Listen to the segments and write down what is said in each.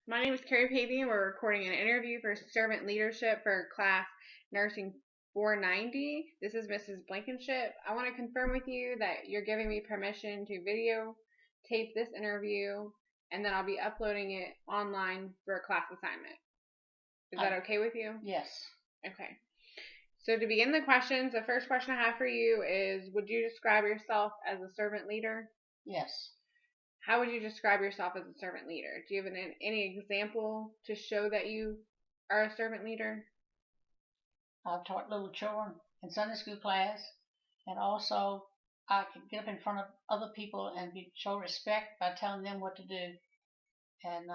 My name is Carrie Pavey, and we're recording an interview for servant leadership for class nursing 490. This is Mrs. Blankenship. I want to confirm with you that you're giving me permission to videotape this interview, and then I'll be uploading it online for a class assignment. Is that okay with you? Yes. Okay. So to begin the questions, the first question I have for you is, would you describe yourself as a servant leader? Yes. How would you describe yourself as a servant leader? Do you have any example to show that you are a servant leader? I've taught little children in Sunday school class, and also I can get up in front of other people and show respect by telling them what to do and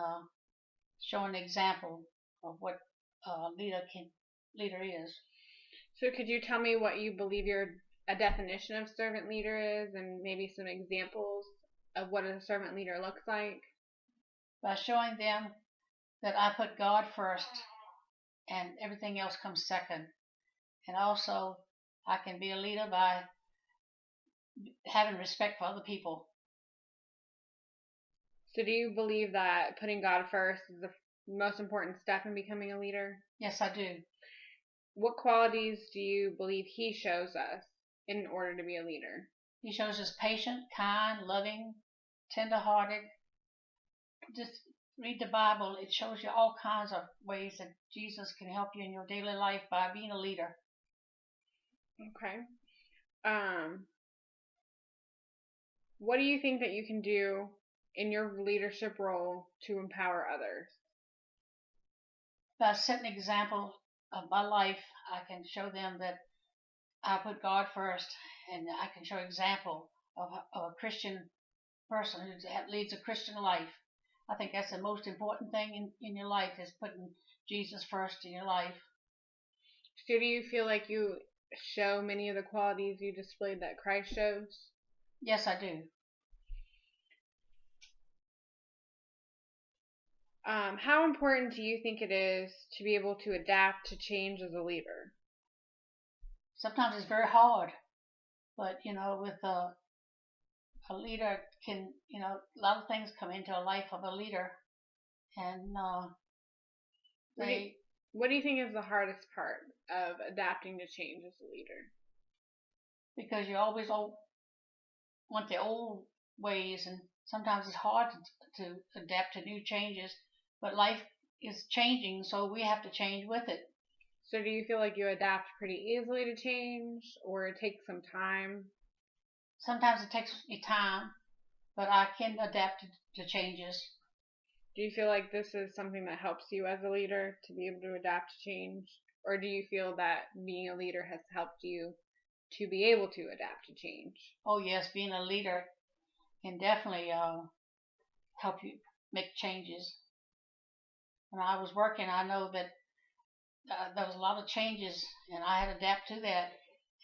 showing an example of what leader is. So could you tell me what you believe a definition of servant leader is, and maybe some examples of what a servant leader looks like? By showing them that I put God first and everything else comes second. And also I can be a leader by having respect for other people. So do you believe that putting God first is the most important step in becoming a leader? Yes, I do. What qualities do you believe he shows us in order to be a leader? He shows us patient, kind, loving, tender-hearted. Just read the Bible. It shows you all kinds of ways that Jesus can help you in your daily life by being a leader. Okay. What do you think that you can do in your leadership role to empower others? By setting an example of my life, I can show them that I put God first, and I can show example of a Christian person who leads a Christian life. I think that's the most important thing in your life, is putting Jesus first in your life. So do you feel like you show many of the qualities you displayed that Christ shows? Yes, I do. How important do you think it is to be able to adapt to change as a leader? Sometimes it's very hard, but with a leader can, a lot of things come into a life of a leader, and what do you think is the hardest part of adapting to change as a leader? Because you always want the old ways, and sometimes it's hard to adapt to new changes, but life is changing, so we have to change with it. So do you feel like you adapt pretty easily to change, or it takes some time? Sometimes it takes me time, but I can adapt to changes. Do you feel like this is something that helps you as a leader to be able to adapt to change? Or do you feel that being a leader has helped you to be able to adapt to change? Oh yes, being a leader can definitely help you make changes. When I was working, I know that there was a lot of changes, and I had to adapt to that,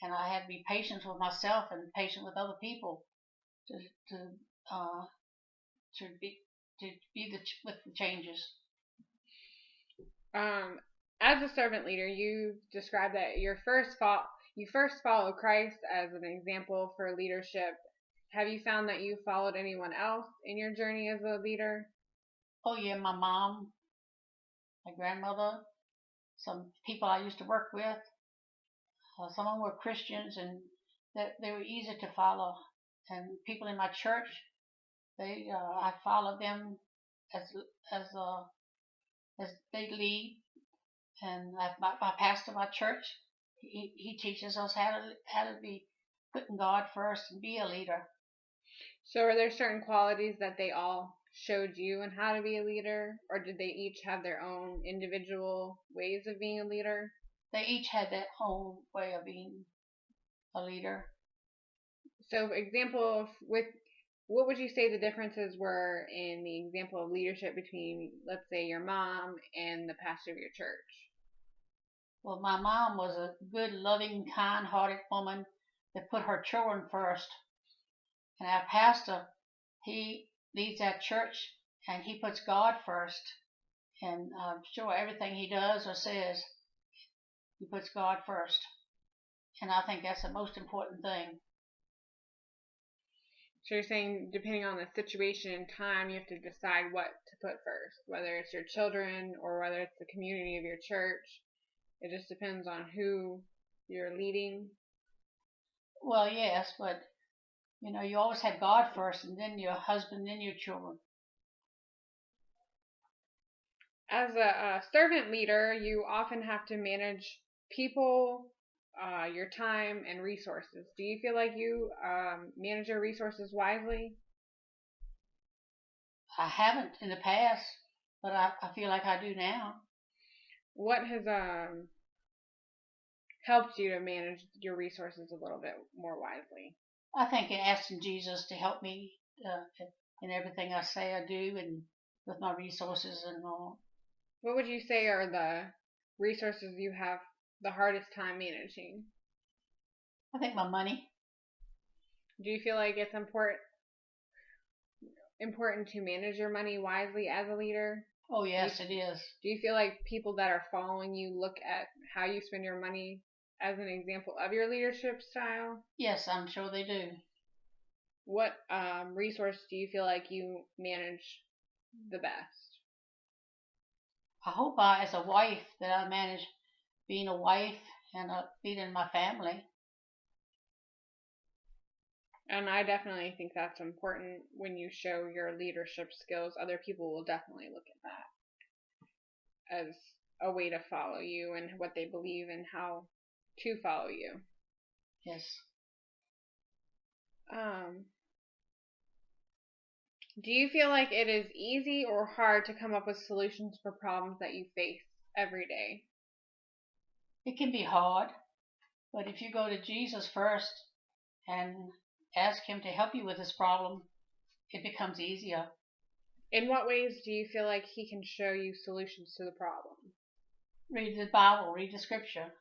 and I had to be patient with myself and patient with other people to to uh, to be with the changes. As a servant leader, you described that you first follow Christ as an example for leadership. Have you found that you followed anyone else in your journey as a leader? Oh yeah, my mom, my grandmother, some people I used to work with. Some of them were Christians, and they were easy to follow. And people in my church, I followed them as as uh, as they lead. And my pastor, my church, he teaches us how to be putting God first and be a leader. So are there certain qualities that they all showed you and how to be a leader, or did they each have their own individual ways of being a leader? They each had their own way of being a leader. So example with what would you say the differences were in the example of leadership between, let's say, your mom and the pastor of your church? Well, my mom was a good, loving, kind-hearted woman that put her children first. And our pastor, he leads that church, and he puts God first. And I'm sure everything he does or says, he puts God first. And I think that's the most important thing. So you're saying depending on the situation and time, you have to decide what to put first, whether it's your children or whether it's the community of your church. It just depends on who you're leading. Well, yes, but you always have God first, and then your husband, then your children. As a servant leader, you often have to manage people, your time, and resources. Do you feel like you manage your resources wisely? I haven't in the past, but I feel like I do now. What has helped you to manage your resources a little bit more wisely? I think in asking Jesus to help me in everything I say I do, and with my resources and all. What would you say are the resources you have the hardest time managing? I think my money. Do you feel like it's important to manage your money wisely as a leader? Oh, yes, it is. Do you feel like people that are following you look at how you spend your money as an example of your leadership style? Yes, I'm sure they do. What resource do you feel like you manage the best? I hope as a wife, that I manage being a wife and feeding my family. And I definitely think that's important when you show your leadership skills. Other people will definitely look at that as a way to follow you and what they believe and how to follow you. Yes. Do you feel like it is easy or hard to come up with solutions for problems that you face every day? It can be hard, but if you go to Jesus first and ask Him to help you with this problem, it becomes easier. In what ways do you feel like He can show you solutions to the problem? Read the Bible, read the scripture.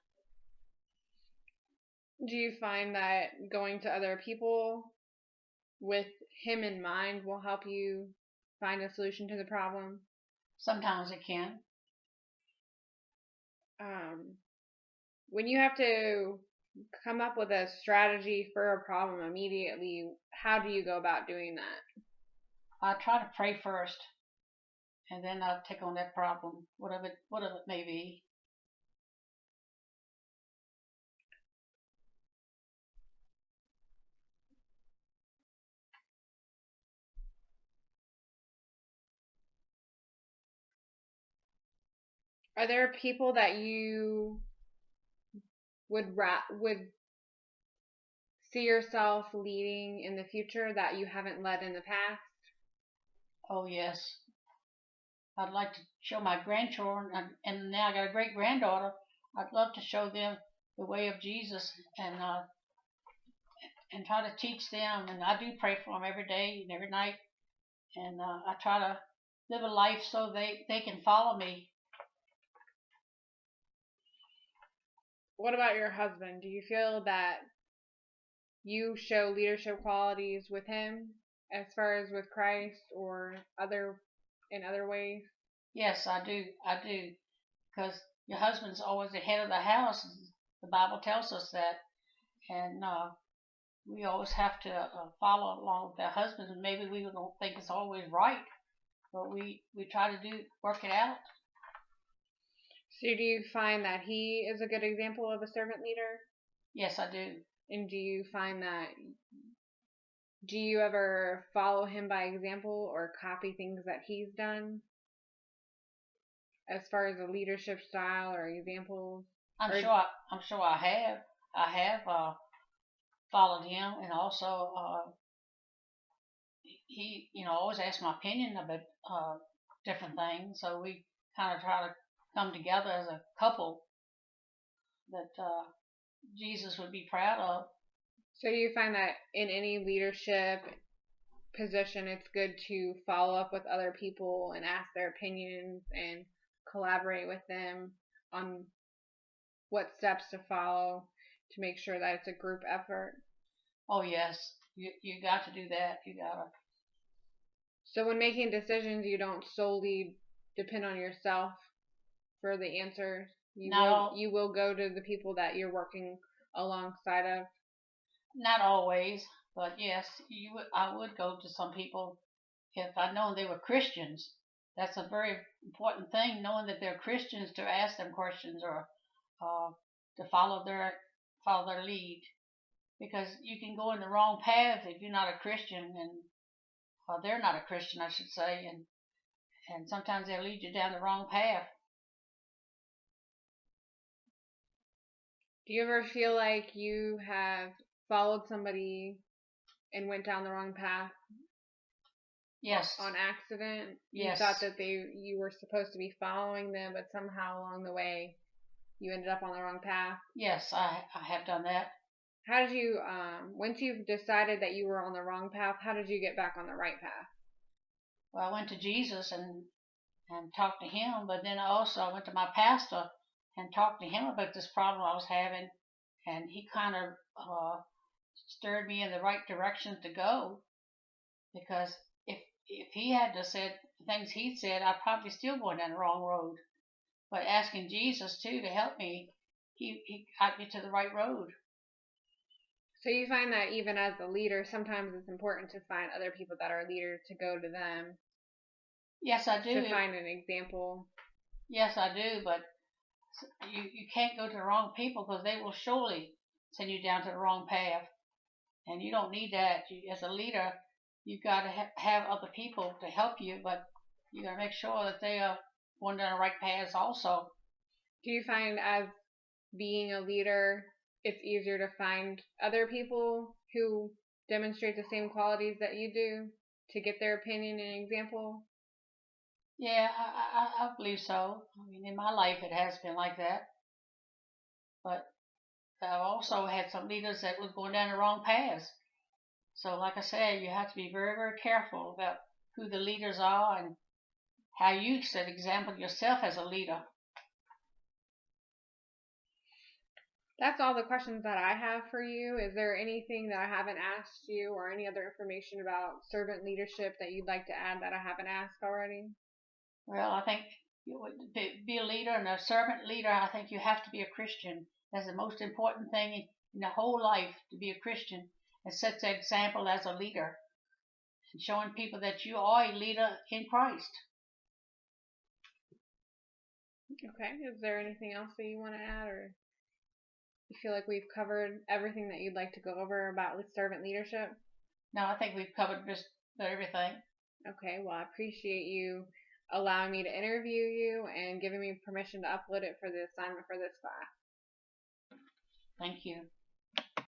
Do you find that going to other people with Him in mind will help you find a solution to the problem? Sometimes it can. When you have to come up with a strategy for a problem immediately, how do you go about doing that? I try to pray first, and then I'll take on that problem, whatever it may be. Are there people that you would see yourself leading in the future that you haven't led in the past? Oh, yes. I'd like to show my grandchildren, and now I got a great granddaughter. I'd love to show them the way of Jesus and try to teach them. And I do pray for them every day and every night, and I try to live a life so they can follow me. What about your husband? Do you feel that you show leadership qualities with him as far as with Christ or in other ways? Yes, I do. I do. Because your husband's always the head of the house. The Bible tells us that. And we always have to follow along with our husbands. And maybe we don't think it's always right, but we try to work it out. So do you find that he is a good example of a servant leader? Yes, I do. And do you ever follow him by example or copy things that he's done as far as a leadership style or examples? I'm sure I have. I have followed him, and also he always asks my opinion about different things. So we kind of try to come together as a couple that Jesus would be proud of. So do you find that in any leadership position, it's good to follow up with other people and ask their opinions and collaborate with them on what steps to follow to make sure that it's a group effort? Oh, yes. You got to do that. You got to. So when making decisions, you don't solely depend on yourself for the answers. You will go to the people that you're working alongside of. Not always. But yes, I would go to some people if I know they were Christians. That's a very important thing, knowing that they're Christians, to ask them questions or uh, to follow their lead, because you can go in the wrong path if you're not a Christian, and they're not a Christian, I should say, and sometimes they'll lead you down the wrong path. Do you ever feel like you have followed somebody and went down the wrong path? Yes. On accident? Yes. You thought that you were supposed to be following them, but somehow along the way you ended up on the wrong path? Yes, I have done that. How did you, once you've decided that you were on the wrong path, how did you get back on the right path? Well, I went to Jesus and talked to him, but then I went to my pastor and talked to him about this problem I was having, and he kind of stirred me in the right direction to go, because if he had to said the things he said, I'd probably still going down the wrong road. But asking Jesus too to help me, he got me to the right road. So you find that even as a leader, sometimes it's important to find other people that are leaders to go to them. Yes, I do. To find an example. Yes, I do, but you can't go to the wrong people, because they will surely send you down to the wrong path, and you don't need that. As a leader, you've got to have other people to help you, but you got to make sure that they are going down the right paths also. Do you find as being a leader, it's easier to find other people who demonstrate the same qualities that you do to get their opinion and example? Yeah, I believe so. I mean, in my life, it has been like that. But I've also had some leaders that was going down the wrong paths. So, like I said, you have to be very, very careful about who the leaders are and how you set example yourself as a leader. That's all the questions that I have for you. Is there anything that I haven't asked you, or any other information about servant leadership that you'd like to add that I haven't asked already? Well, I think to be a leader and a servant leader, I think you have to be a Christian. That's the most important thing in the whole life, to be a Christian, and set the example as a leader and showing people that you are a leader in Christ. Okay. Is there anything else that you want to add, or you feel like we've covered everything that you'd like to go over about servant leadership? No, I think we've covered just about everything. Okay. Well, I appreciate you allowing me to interview you and giving me permission to upload it for the assignment for this class. Thank you.